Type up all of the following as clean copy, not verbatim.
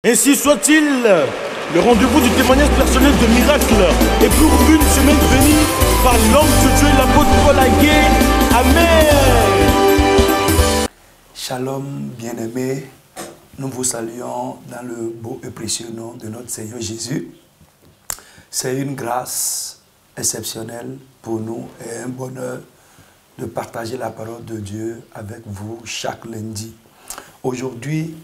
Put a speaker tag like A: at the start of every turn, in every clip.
A: Ainsi soit-il, le rendez-vous du témoignage personnel de miracle est pour une semaine bénie par l'homme de Dieu, l'apôtre Paul Agué. Amen.
B: Shalom, bien-aimés, nous vous saluons dans le beau et précieux nom de notre Seigneur Jésus. C'est une grâce exceptionnelle pour nous et un bonheur de partager la parole de Dieu avec vous chaque lundi. Aujourd'hui,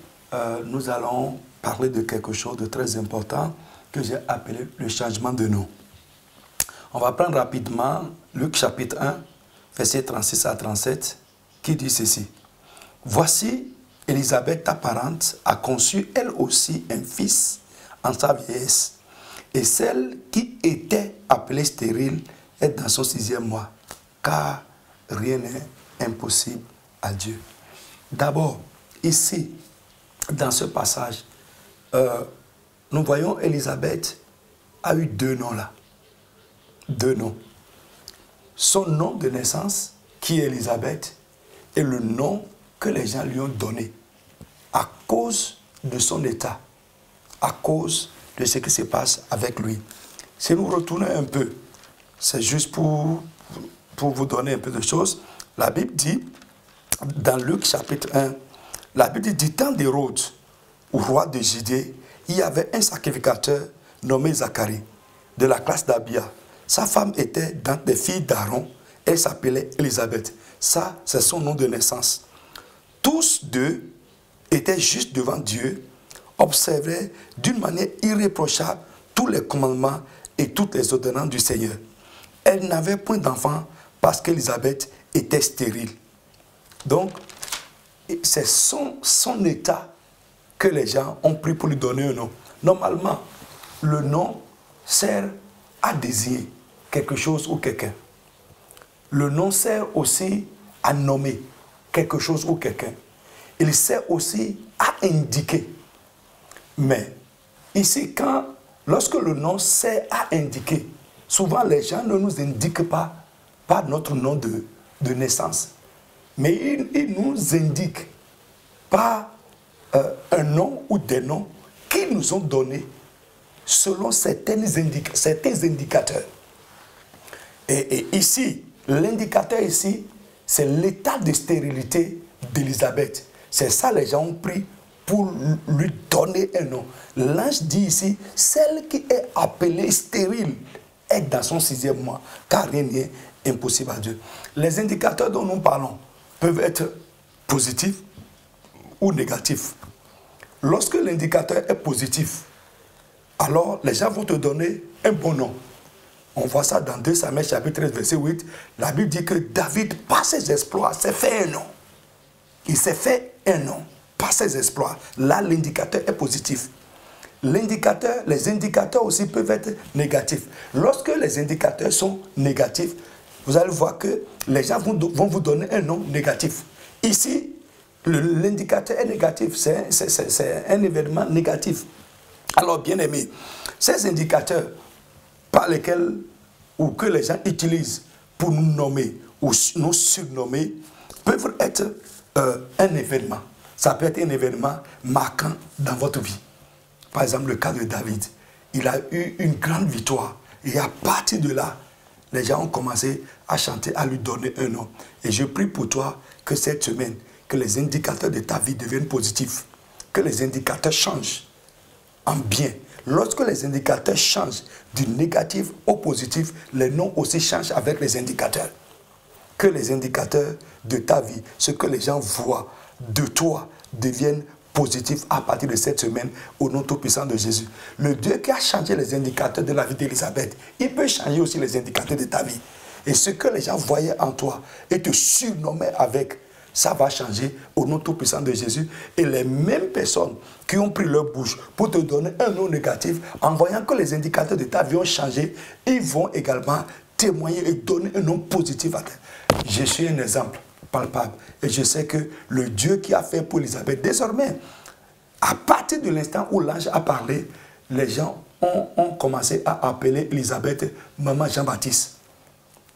B: nous allons parler de quelque chose de très important que j'ai appelé le changement de nom. On va prendre rapidement Luc chapitre 1, versets 36 à 37, qui dit ceci. « Voici, Élisabeth, ta parente, a conçu elle aussi un fils en sa vieillesse, et celle qui était appelée stérile est dans son 6e mois, car rien n'est impossible à Dieu. » D'abord, ici, dans ce passage, nous voyons Élisabeth a eu deux noms là. Deux noms. Son nom de naissance, qui est Élisabeth, et le nom que les gens lui ont donné à cause de son état, à cause de ce qui se passe avec lui. Si nous retournons un peu, c'est juste pour vous donner un peu de choses, la Bible dit, dans Luc chapitre 1, la Bible dit, du temps d'Hérode, au roi de Judée, il y avait un sacrificateur nommé Zacharie, de la classe d'Abia. Sa femme était dans des filles d'Aaron, elle s'appelait Élisabeth. Ça, c'est son nom de naissance. Tous deux étaient juste devant Dieu, observaient d'une manière irréprochable tous les commandements et toutes les ordonnances du Seigneur. Elle n'avait point d'enfant parce qu'Élisabeth était stérile. Donc, c'est son état que les gens ont pris pour lui donner un nom. Normalement, le nom sert à désigner quelque chose ou quelqu'un. Le nom sert aussi à nommer quelque chose ou quelqu'un. Il sert aussi à indiquer. Mais ici, lorsque le nom sert à indiquer, souvent les gens ne nous indiquent pas notre nom de naissance. Mais ils nous indiquent par un nom ou des noms qu'ils nous ont donnés selon certains indicateurs. Et ici, l'indicateur ici, c'est l'état de stérilité d'Élisabeth. C'est ça les gens ont pris pour lui donner un nom. L'ange dit ici, celle qui est appelée stérile est dans son 6e mois, car rien n'est impossible à Dieu. Les indicateurs dont nous parlons peuvent être positifs ou négatifs. Lorsque l'indicateur est positif, alors les gens vont te donner un bon nom. On voit ça dans 2 Samuel chapitre 13 verset 8. La Bible dit que David, par ses exploits, s'est fait un nom. Il s'est fait un nom par ses exploits. Là, l'indicateur est positif. Les indicateurs aussi peuvent être négatifs. Lorsque les indicateurs sont négatifs, vous allez voir que les gens vont vous donner un nom négatif. Ici, l'indicateur est négatif, c'est un événement négatif. Alors, bien aimé, ces indicateurs par lesquels ou que les gens utilisent pour nous nommer ou nous surnommer peuvent être un événement. Ça peut être un événement marquant dans votre vie. Par exemple, le cas de David. Il a eu une grande victoire. Et à partir de là, les gens ont commencé à chanter, à lui donner un nom. Et je prie pour toi que cette semaine, que les indicateurs de ta vie deviennent positifs. Que les indicateurs changent en bien. Lorsque les indicateurs changent du négatif au positif, les noms aussi changent avec les indicateurs. Que les indicateurs de ta vie, ce que les gens voient de toi, deviennent positifs à partir de cette semaine au nom tout-puissant de Jésus. Le Dieu qui a changé les indicateurs de la vie d'Élisabeth, il peut changer aussi les indicateurs de ta vie. Et ce que les gens voyaient en toi et te surnommaient avec, ça va changer au nom tout-puissant de Jésus. Et les mêmes personnes qui ont pris leur bouche pour te donner un nom négatif, en voyant que les indicateurs de ta vie ont changé, ils vont également témoigner et donner un nom positif à toi. Je suis un exemple palpable. Et je sais que le Dieu qui a fait pour Élisabeth, désormais, à partir de l'instant où l'ange a parlé, les gens ont commencé à appeler Élisabeth Maman Jean-Baptiste.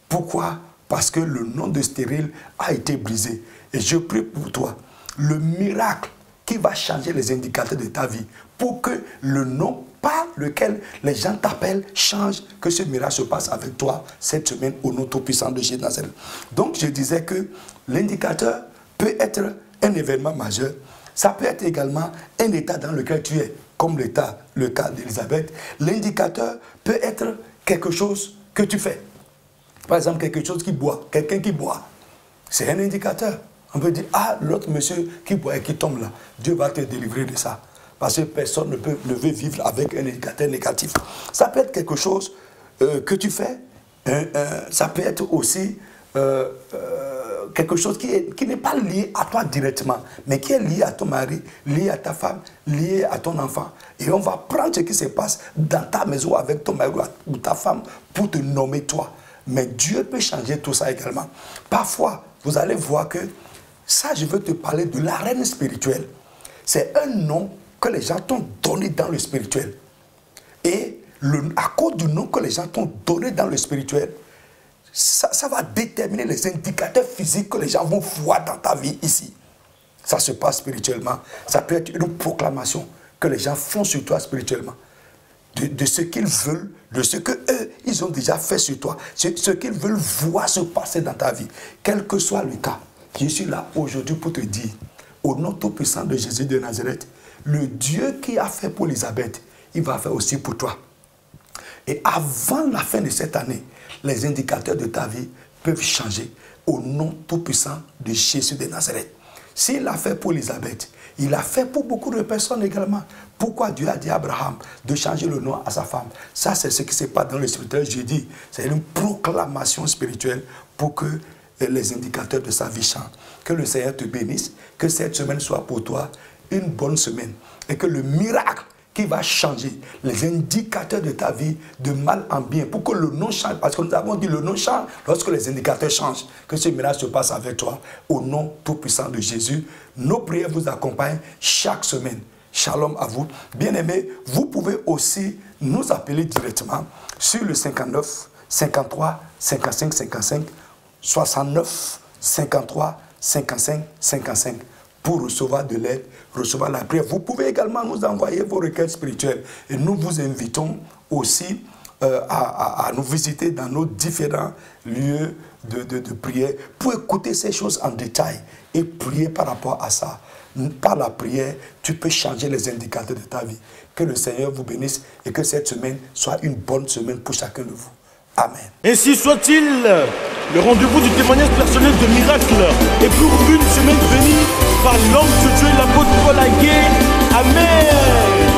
B: Pourquoi? Parce que le nom de stérile a été brisé. Et je prie pour toi, le miracle qui va changer les indicateurs de ta vie pour que le nom par lequel les gens t'appellent change, que ce miracle se passe avec toi cette semaine au nom tout-puissant de Jésus de Nazareth. Donc je disais que l'indicateur peut être un événement majeur. Ça peut être également un état dans lequel tu es, comme le cas d'Élisabeth. L'indicateur peut être quelque chose que tu fais. Par exemple, quelque chose qui boit, quelqu'un qui boit. C'est un indicateur. On peut dire, ah, l'autre monsieur qui boit et qui tombe là, Dieu va te délivrer de ça. Parce que personne ne veut vivre avec un indicateur négatif. Ça peut être quelque chose que tu fais. Ça peut être aussi quelque chose qui n'est pas lié à toi directement, mais qui est lié à ton mari, lié à ta femme, lié à ton enfant. Et on va prendre ce qui se passe dans ta maison avec ton mari ou ta femme pour te nommer toi. Mais Dieu peut changer tout ça également. Parfois, vous allez voir que ça, je veux te parler de la reine spirituelle. C'est un nom que les gens t'ont donné dans le spirituel. Et à cause du nom que les gens t'ont donné dans le spirituel, ça va déterminer les indicateurs physiques que les gens vont voir dans ta vie ici. Ça se passe spirituellement. Ça peut être une proclamation que les gens font sur toi spirituellement. De ce qu'ils veulent, de ce qu'eux, ils ont déjà fait sur toi. Ce qu'ils veulent voir se passer dans ta vie. Quel que soit le cas, je suis là aujourd'hui pour te dire, au nom tout-puissant de Jésus de Nazareth, le Dieu qui a fait pour Élisabeth, il va faire aussi pour toi. Et avant la fin de cette année, les indicateurs de ta vie peuvent changer au nom tout-puissant de Jésus de Nazareth. S'il l'a fait pour Élisabeth, il l'a fait pour beaucoup de personnes également. Pourquoi Dieu a dit à Abraham de changer le nom à sa femme? Ça, c'est ce qui se passe dans le spirituel. Je dis, c'est une proclamation spirituelle pour que les indicateurs de sa vie changent. Que le Seigneur te bénisse, que cette semaine soit pour toi une bonne semaine et que le miracle qui va changer les indicateurs de ta vie de mal en bien, pour que le nom change, parce que nous avons dit le nom change lorsque les indicateurs changent, que ce miracle se passe avec toi, au nom tout-puissant de Jésus. Nos prières vous accompagnent chaque semaine. Shalom à vous. Bien-aimés, vous pouvez aussi nous appeler directement sur le 59 53 55 55 69 53 55 55 pour recevoir de l'aide, recevoir la prière. Vous pouvez également nous envoyer vos requêtes spirituelles et nous vous invitons aussi à nous visiter dans nos différents lieux de prière pour écouter ces choses en détail et prier par rapport à ça. Par la prière, tu peux changer les indicateurs de ta vie. Que le Seigneur vous bénisse et que cette semaine soit une bonne semaine pour chacun de vous. Amen.
A: Ainsi soit-il, le rendez-vous du témoignage personnel de miracle et pour une semaine bénie par l'homme de Dieu, l'apôtre Paul Aguet. Amen.